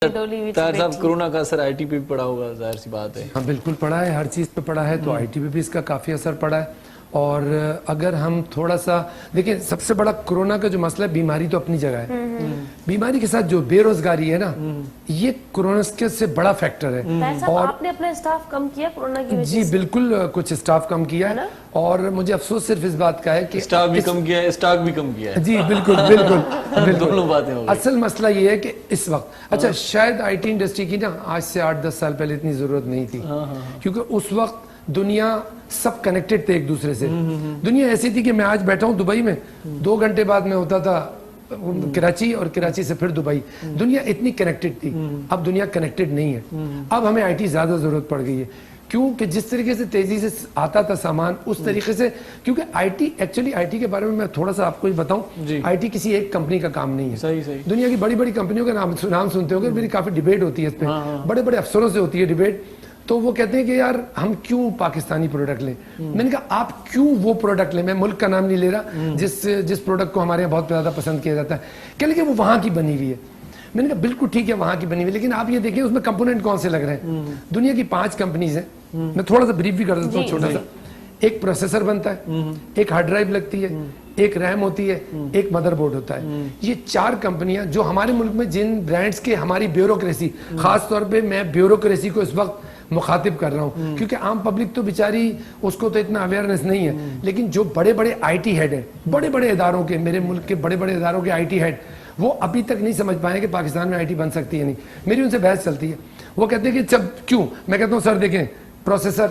طاہر صاحب کرونا کا اثر آئی ٹی پہ بھی پڑا ہوگا، ظاہر سی بات ہے. ہاں بالکل پڑا ہے، ہر چیز پہ پڑا ہے، تو آئی ٹی پہ بھی اس کا کافی اثر پڑا ہے. اور اگر ہم تھوڑا سا دیکھیں، سب سے بڑا کرونا کا جو مسئلہ ہے، بیماری تو اپنی جگہ ہے، بیماری کے ساتھ جو بے روزگاری ہے نا، یہ کرونا کے سے بڑا فیکٹر ہے. اور آپ نے اپنا اسٹاف کم کیا کرونا کی وجہ سے؟ جی بالکل، کچھ اسٹاف کم کیا ہے، اور مجھے افسوس صرف اس بات کا ہے کہ اسٹاف بھی کم کیا ہے، اسٹاک بھی کم کیا ہے. جی بالکل بالکل دونوں باتیں ہو گئی. اصل مسئلہ یہ ہے کہ اس وقت اچھا شاید آئی ٹی انڈسٹری کی نا آج سے 8-10 سال پہلے اتنی ضرورت نہیں تھی، کیونکہ اس وقت دنیا سب کنیکٹڈ تھے ایک دوسرے سے. دنیا ایسی تھی کہ میں آج بیٹھا ہوں دبئی میں، 2 گھنٹے بعد میں ہوتا تھا کراچی، اور کراچی سے پھر دبئی. دنیا اتنی کنیکٹڈ تھی. اب دنیا کنیکٹڈ نہیں ہے. اب ہمیں آئی ٹی زیادہ ضرورت پڑ گئی ہے، کیونکہ جس طریقے سے تیزی سے آتا تھا سامان، اس طریقے سے، کیونکہ I T actually I T کے بارے میں میں تھوڑا سا آپ کو بتاؤں، آئی ٹی کسی ایک کمپنی کا کام نہیں ہے. دنیا کی بڑی بڑی کمپنیوں کا نام سنتے ہو گے، میری کافی ڈیبیٹ ہوتی ہے اس پہ، بڑے بڑے افسروں سے ہوتی ہے ڈیبیٹ. تو وہ کہتے ہیں کہ یار ہم کیوں پاکستانی پروڈکٹ لیں. میں نے کہا آپ کیوں وہ پروڈکٹ لیں، میں ملک کا نام نہیں لے رہا جس پروڈکٹ کو ہمارے یہاں بہت زیادہ پسند کیا جاتا ہے. کہنے کہ وہ وہاں کی بنی ہوئی ہے. میں نے کہا بالکل ٹھیک ہے وہاں کی بنی ہوئی، لیکن آپ یہ دیکھیں اس میں کمپوننٹ کون سے لگ رہے ہیں. دنیا کی 5 کمپنیز ہیں، میں تھوڑا سا بریف بھی کر دیتا ہوں چھوٹا سا. ایک پروسیسر بنتا ہے، ایک ہارڈ ڈرائیو لگتی ہے، ایک ریم ہوتی ہے، ایک مدر بورڈ ہوتا ہے. یہ 4 کمپنیاں جو ہمارے ملک میں جن برانڈز کے ہماری بیوروکریسی، خاص طور پہ میں بیوروکریسی کو اس وقت مخاطب کر رہا ہوں، کیونکہ عام پبلک تو بیچاری اس کو تو اتنا اویئرنیس نہیں ہے، لیکن جو بڑے بڑے آئی ٹی ہیڈ ہیں، بڑے بڑے اداروں کے، میرے ملک کے بڑے بڑے اداروں کے آئی ٹی ہیڈ، وہ ابھی تک نہیں سمجھ پائے کہ پاکستان میں آئی ٹی بن سکتی ہے نہیں. میری ان سے بحث چلتی ہے، وہ کہتے ہیں کہ جب کیوں. میں کہتا ہوں سر دیکھیں پروسیسر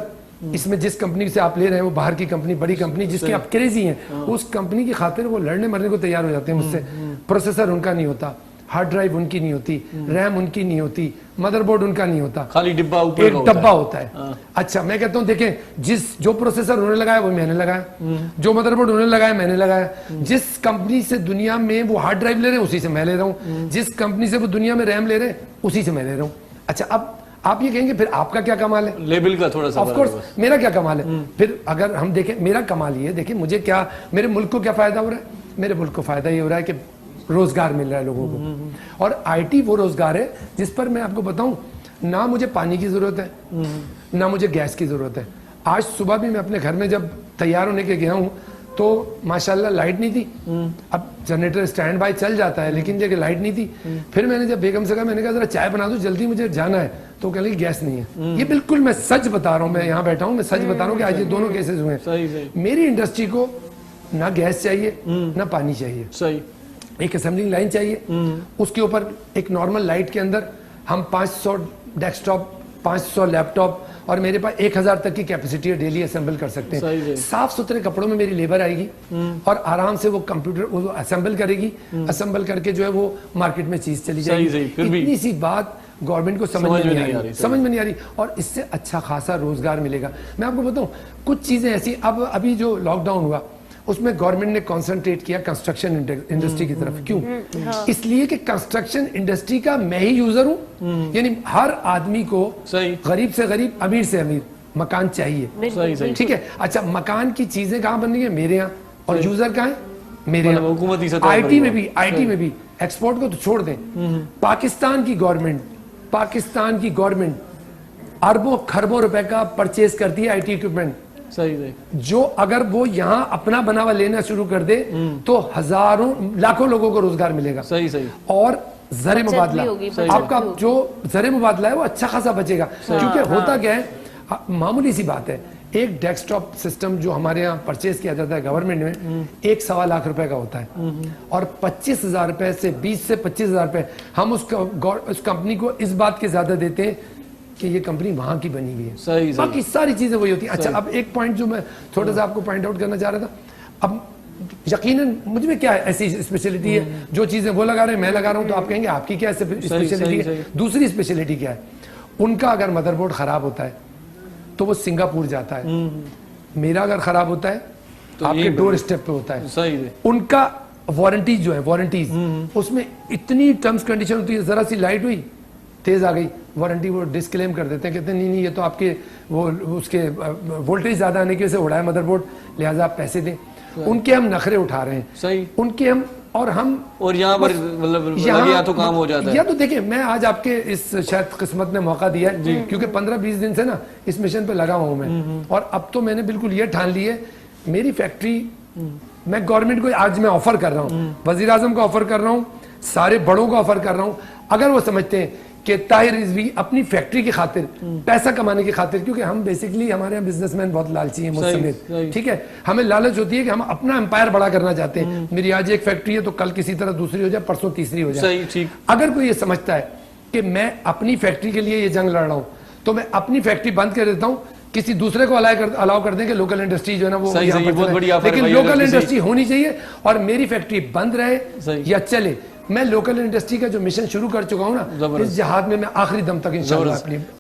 اس میں جس کمپنی سے آپ لے رہے ہیں وہ باہر کی کمپنی، بڑی کمپنی جس کی آپ کریزی ہیں، اس کمپنی کی خاطر وہ لڑنے مرنے کو تیار ہو جاتے ہیں مجھ سے. پروسیسر ان کا نہیں ہوتا، ہارڈ ڈرائیو ان کی نہیں ہوتی، ریم ان کی نہیں ہوتی، مدر بورڈ ان کا نہیں ہوتا، خالی ڈبہ ایک ڈبہ ہوتا ہے. اچھا میں کہتا ہوں دیکھیں جو پروسیسر انہوں نے لگایا وہ میں نے لگایا، جو مدر بورڈ انہوں نے لگایا میں نے لگایا. جس کمپنی سے دنیا میں وہ ہارڈ ڈرائیو لے رہے ہیں اسی سے میں لے رہا ہوں، جس کمپنی سے وہ دنیا میں ریم لے رہے ہیں اسی سے میں لے رہا ہوں. اچھا اب آپ یہ کہیں گے پھر آپ کا کیا کمال ہے؟ لیبل کا تھوڑا سا آف کورس میرا کیا کمال ہے. پھر اگر ہم دیکھیں میرا کمال یہ ہے، دیکھیں مجھے کیا، میرے ملک کو کیا فائدہ ہو رہا ہے. میرے ملک کو فائدہ یہ ہو رہا ہے کہ روزگار مل رہا ہے لوگوں کو، اور آئی ٹی وہ روزگار ہے جس پر میں آپ کو بتاؤں نہ مجھے پانی کی ضرورت ہے نہ مجھے گیس کی ضرورت ہے. آج صبح بھی میں اپنے گھر میں جب تیار ہونے کے گیا ہوں تو ماشاءاللہ لائٹ نہیں تھی. اب جنریٹر اسٹینڈ بائی چل جاتا ہے لیکن جگہ لائٹ نہیں تھی. پھر میں نے جب بیگم سے کہا، میں نے کہا ذرا چائے بنا دو جلدی مجھے جانا ہے، تو کہنے لگی گیس نہیں ہے. یہ بالکل میں سچ بتا رہا ہوں، میں یہاں بیٹھا ہوں میں سچ بتا رہا ہوں کہ آج یہ دونوں کیسز ہوئے ہیں. میری انڈسٹری کو نہ گیس چاہیے نہ پانی چاہیے، ایک اسمبلنگ لائن چاہیے، اس کے اوپر ایک نارمل لائٹ کے اندر ہم 500 ڈیسک ٹاپ، 500 لیپ ٹاپ، اور میرے پاس 1000 تک کی کیپیسٹی ہے ڈیلی اسمبل کر سکتے ہیں. صاف ستھرے کپڑوں میں میری لیبر آئے گی اور آرام سے وہ کمپیوٹر اسمبل کرے گی، اسمبل کر کے جو ہے وہ مارکیٹ میں چیز چلی جائے گی. اتنی سی بات گورنمنٹ کو سمجھ میں نہیں آ رہی، اور اس سے اچھا خاصا روزگار ملے گا. میں آپ کو بتاؤں کچھ چیزیں ایسی، ابھی جو لاک ڈاؤن ہوا اس میں گورنمنٹ نے کانسنٹریٹ کیا کنسٹرکشن انڈسٹری کی طرف. کیوں؟ اس لیے کہ کنسٹرکشن انڈسٹری کا میں ہی یوزر ہوں، یعنی ہر آدمی کو غریب سے غریب، امیر سے امیر مکان چاہیے. ٹھیک ہے، اچھا مکان کی چیزیں کہاں بن رہی ہیں؟ میرے یہاں. اور یوزر کہاں ہے؟ میرے یہاں. آئی ٹی میں بھی ایکسپورٹ کو تو چھوڑ دیں، پاکستان کی گورنمنٹ اربوں خربوں روپے کا پرچیز کرتی ہے آئی ٹی اکوپمنٹ، جو اگر وہ یہاں اپنا بنا ہوا لینا شروع کر دے تو ہزاروں لاکھوں لوگوں کو روزگار ملے گا. اور زر مبادلہ، آپ کا جو زر مبادلہ ہے وہ اچھا خاصا بچے گا. کیونکہ ہوتا کیا ہے، معمولی سی بات ہے، ایک ڈیسک ٹاپ سسٹم جو ہمارے یہاں پرچیز کیا جاتا ہے گورنمنٹ میں 1.25 لاکھ روپے کا ہوتا ہے، اور 25,000 روپے سے 20 سے 25,000 روپے ہم اس کمپنی کو اس بات کے زیادہ دیتے ہیں کہ یہ کمپنی وہاں کی بنی ہوئی ہے. باقی ساری چیزیں وہی ہوتی ہیں. اچھا اب ایک پوائنٹ جو میں تھوڑا سا آپ کو پوائنٹ آؤٹ کرنا چاہ رہا تھا، اب یقیناً مجھ میں کیا ہے ایسی اسپیشلٹی ہے، جو چیزیں وہ لگا رہے ہیں میں لگا رہا ہوں، تو آپ کہیں گے آپ کی کیا اسپیشلٹی ہے. دوسری اسپیشلٹی کیا ہے، ان کا اگر مدر بورڈ خراب ہوتا ہے تو وہ سنگاپور جاتا ہے، میرا اگر خراب ہوتا ہے تو آپ کے ڈور اسٹیپ پہ ہوتا ہے. ان کا وارنٹی جو ہے، وارنٹیز اس میں اتنی ٹرمز کنڈیشن ہوتی ہے، ذرا سی لائٹ ہوئی تیز آ گئی وارنٹی وہ ڈسکلیم کر دیتے ہیں، کہتے ہیں نہیں یہ تو آپ کے وہ اس کے وولٹیج زیادہ آنے کی وجہ سے اڑا ہے مدر بورڈ، لہٰذا آپ پیسے دیں. ان کے ہم نخرے اٹھا رہے ہیں، ان کے ہم اور ہم اور یہاں پر مطلب لگے یا تو کام ہو جاتا ہے. یا تو دیکھیں میں آج آپ کے اس شاید قسمت نے موقع دیا ہے کیونکہ 15-20 دن سے نا اس مشن پہ لگا ہوں میں, اور اب تو میں نے بالکل یہ ٹھان لی ہے میری فیکٹری میں گورنمنٹ کو آج میں آفر کر رہا ہوں, وزیر اعظم کو آفر کر رہا ہوں, سارے بڑوں کو آفر کر رہا ہوں, اگر وہ سمجھتے ہیں کہ طاہر رضوی اپنی فیکٹری کی خاطر پیسہ کمانے کی خاطر, کیونکہ ہم بیسیکلی ہمارے یہاں بزنس مین بہت لالچی ہیں مجھ سمیت, ٹھیک ہے, ہمیں لالچ ہوتی ہے کہ ہم اپنا امپائر بڑا کرنا چاہتے ہیں, میری آج ایک فیکٹری ہے تو کل کسی طرح دوسری ہو جائے, پرسوں تیسری ہو جائے. اگر کوئی یہ سمجھتا ہے کہ میں اپنی فیکٹری کے لیے یہ جنگ لڑ رہا ہوں تو میں اپنی فیکٹری بند کر دیتا ہوں, کسی دوسرے کو الاؤ کر دیں کہ لوکل انڈسٹری جو ہے نا وہ یہاں پر چلے, لیکن لوکل انڈسٹری ہونی چاہیے اور میری فیکٹری بند رہے یا چلے. میں لوکل انڈسٹری کا جو مشن شروع کر چکا ہوں نا, اس جہاد میں آخری دم تک انشاءاللہ اپنی